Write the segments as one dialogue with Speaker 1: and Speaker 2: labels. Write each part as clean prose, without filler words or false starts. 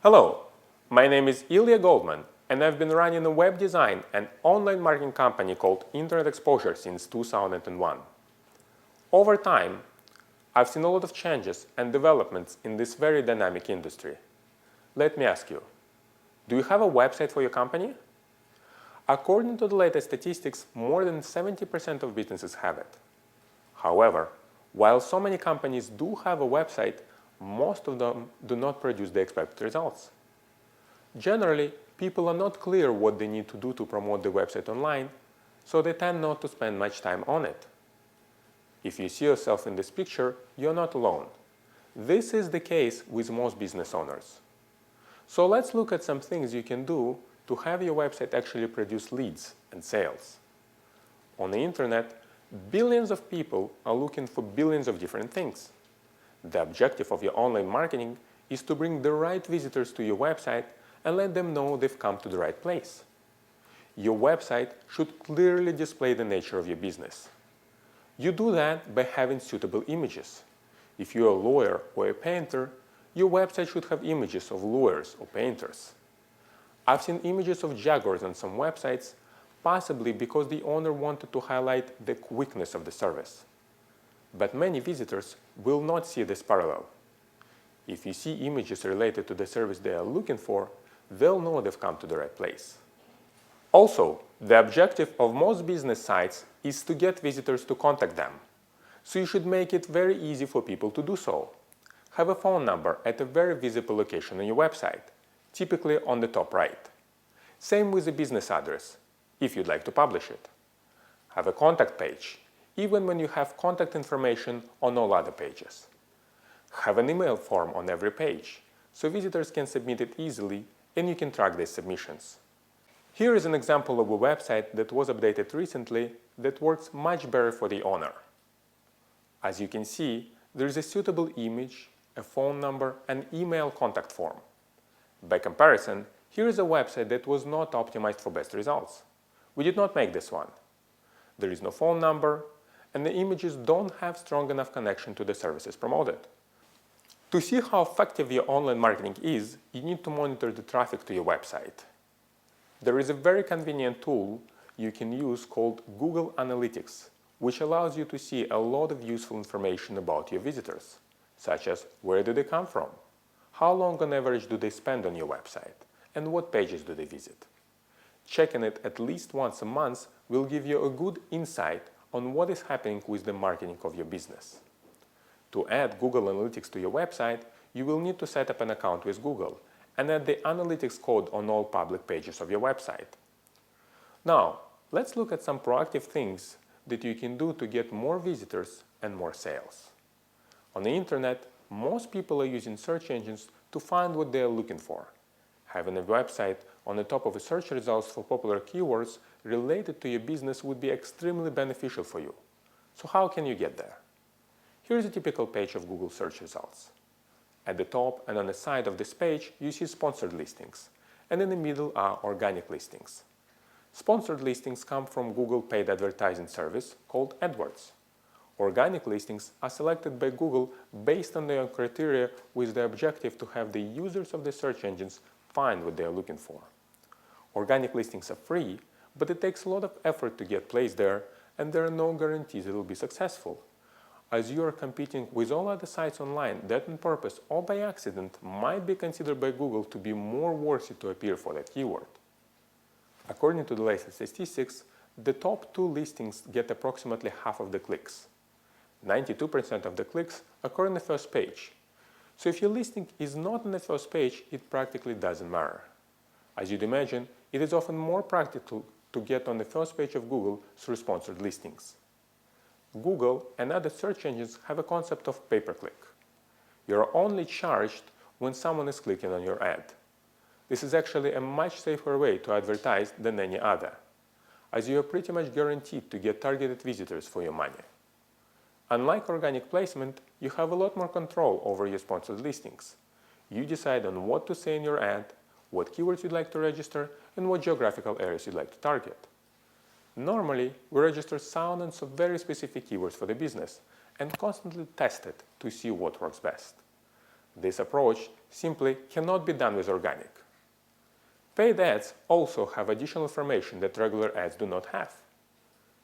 Speaker 1: Hello, my name is Ilya Goldman, and I've been running a web design and online marketing company called Internet Exposure since 2001. Over time, I've seen a lot of changes and developments in this very dynamic industry. Let me ask you, do you have a website for your company? According to the latest statistics, more than 70% of businesses have it. However, while so many companies do have a website, most of them do not produce the expected results. Generally, people are not clear what they need to do to promote the website online, so they tend not to spend much time on it. If you see yourself in this picture, you're not alone. This is the case with most business owners. So let's look at some things you can do to have your website actually produce leads and sales. On the internet, billions of people are looking for billions of different things. The objective of your online marketing is to bring the right visitors to your website and let them know they've come to the right place. Your website should clearly display the nature of your business. You do that by having suitable images. If you're a lawyer or a painter, your website should have images of lawyers or painters. I've seen images of jaguars on some websites, possibly because the owner wanted to highlight the quickness of the service. But many visitors will not see this parallel. If you see images related to the service they are looking for, they'll know they've come to the right place. Also, the objective of most business sites is to get visitors to contact them. So you should make it very easy for people to do so. Have a phone number at a very visible location on your website, typically on the top right. Same with a business address, if you'd like to publish it. Have a contact page, even when you have contact information on all other pages. Have an email form on every page, so visitors can submit it easily and you can track their submissions. Here is an example of a website that was updated recently that works much better for the owner. As you can see, there is a suitable image, a phone number, and email contact form. By comparison, here is a website that was not optimized for best results. We did not make this one. There is no phone number, and the images don't have strong enough connection to the services promoted. To see how effective your online marketing is, you need to monitor the traffic to your website. There is a very convenient tool you can use called Google Analytics, which allows you to see a lot of useful information about your visitors, such as where do they come from, how long on average do they spend on your website, and what pages do they visit. Checking it at least once a month will give you a good insight on what is happening with the marketing of your business. To add Google Analytics to your website, you will need to set up an account with Google and add the analytics code on all public pages of your website. Now, let's look at some proactive things that you can do to get more visitors and more sales. On the internet, most people are using search engines to find what they are looking for. Having a website on the top of the search results for popular keywords related to your business would be extremely beneficial for you. So how can you get there? Here's a typical page of Google search results. At the top and on the side of this page, you see sponsored listings, and in the middle are organic listings. Sponsored listings come from Google paid advertising service called AdWords. Organic listings are selected by Google based on their criteria with the objective to have the users of the search engines find what they are looking for. Organic listings are free, but it takes a lot of effort to get placed there, and there are no guarantees it will be successful, as you are competing with all other sites online that on purpose or by accident might be considered by Google to be more worthy to appear for that keyword. According to the latest statistics, the top 2 listings get approximately half of the clicks. 92% of the clicks occur on the first page. So if your listing is not on the first page, it practically doesn't matter. As you'd imagine, it is often more practical to get on the first page of Google through sponsored listings. Google and other search engines have a concept of pay-per-click. You're only charged when someone is clicking on your ad. This is actually a much safer way to advertise than any other, as you are pretty much guaranteed to get targeted visitors for your money. Unlike organic placement, you have a lot more control over your sponsored listings. You decide on what to say in your ad, what keywords you'd like to register, and what geographical areas you'd like to target. Normally, we register thousands of very specific keywords for the business and constantly test it to see what works best. This approach simply cannot be done with organic. Paid ads also have additional information that regular ads do not have.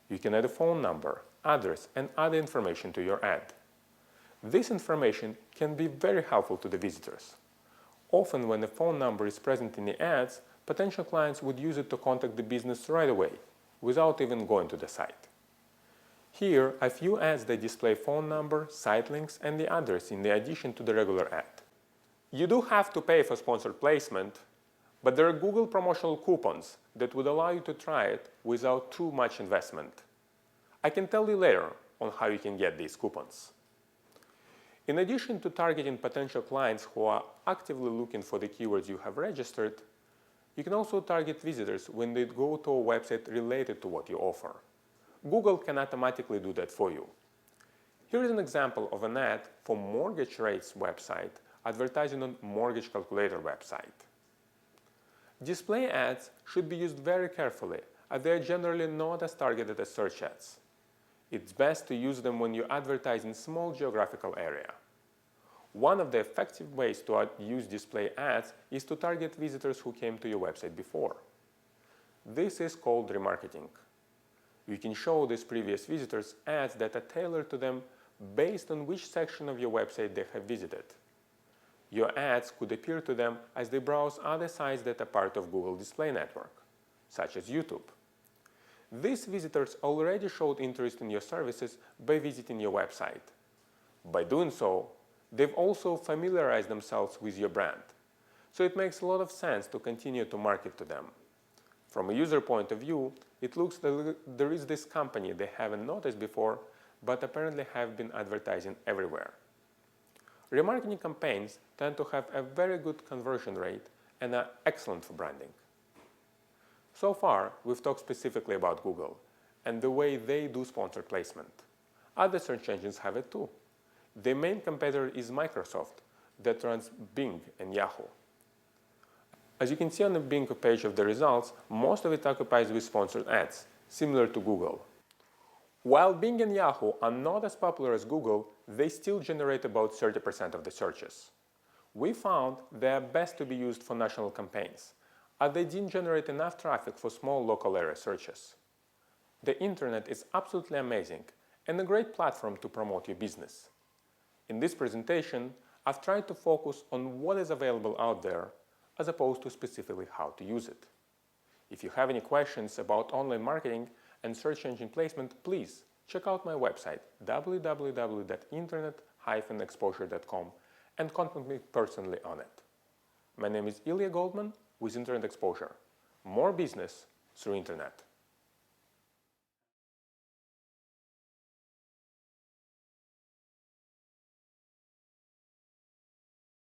Speaker 1: You can add a phone number, address, and other information to your ad. This information can be very helpful to the visitors. Often when a phone number is present in the ads, potential clients would use it to contact the business right away, without even going to the site. Here are a few ads that display phone number, site links, and the address in addition to the regular ad. You do have to pay for sponsored placement, but there are Google promotional coupons that would allow you to try it without too much investment. I can tell you later on how you can get these coupons. In addition to targeting potential clients who are actively looking for the keywords you have registered, you can also target visitors when they go to a website related to what you offer. Google can automatically do that for you. Here is an example of an ad for mortgage rates website advertising on mortgage calculator website. Display ads should be used very carefully, as they are generally not as targeted as search ads. It's best to use them when you advertise in small geographical area. One of the effective ways to use display ads is to target visitors who came to your website before. This is called remarketing. You can show these previous visitors ads that are tailored to them based on which section of your website they have visited. Your ads could appear to them as they browse other sites that are part of Google Display Network, such as YouTube. These visitors already showed interest in your services by visiting your website. By doing so, they've also familiarized themselves with your brand, so it makes a lot of sense to continue to market to them. From a user point of view, it looks that there is this company they haven't noticed before, but apparently have been advertising everywhere. Remarketing campaigns tend to have a very good conversion rate and are excellent for branding. So far, we've talked specifically about Google and the way they do sponsored placement. Other search engines have it too. Their main competitor is Microsoft, that runs Bing and Yahoo. As you can see on the Bing page of the results, most of it occupies with sponsored ads, similar to Google. While Bing and Yahoo are not as popular as Google, they still generate about 30% of the searches. We found they are best to be used for national campaigns, as they didn't generate enough traffic for small local area searches. The internet is absolutely amazing and a great platform to promote your business. In this presentation, I've tried to focus on what is available out there as opposed to specifically how to use it. If you have any questions about online marketing and search engine placement, please check out my website www.internet-exposure.com and contact me personally on it. My name is Ilya Goldman with Internet Exposure. More business through internet.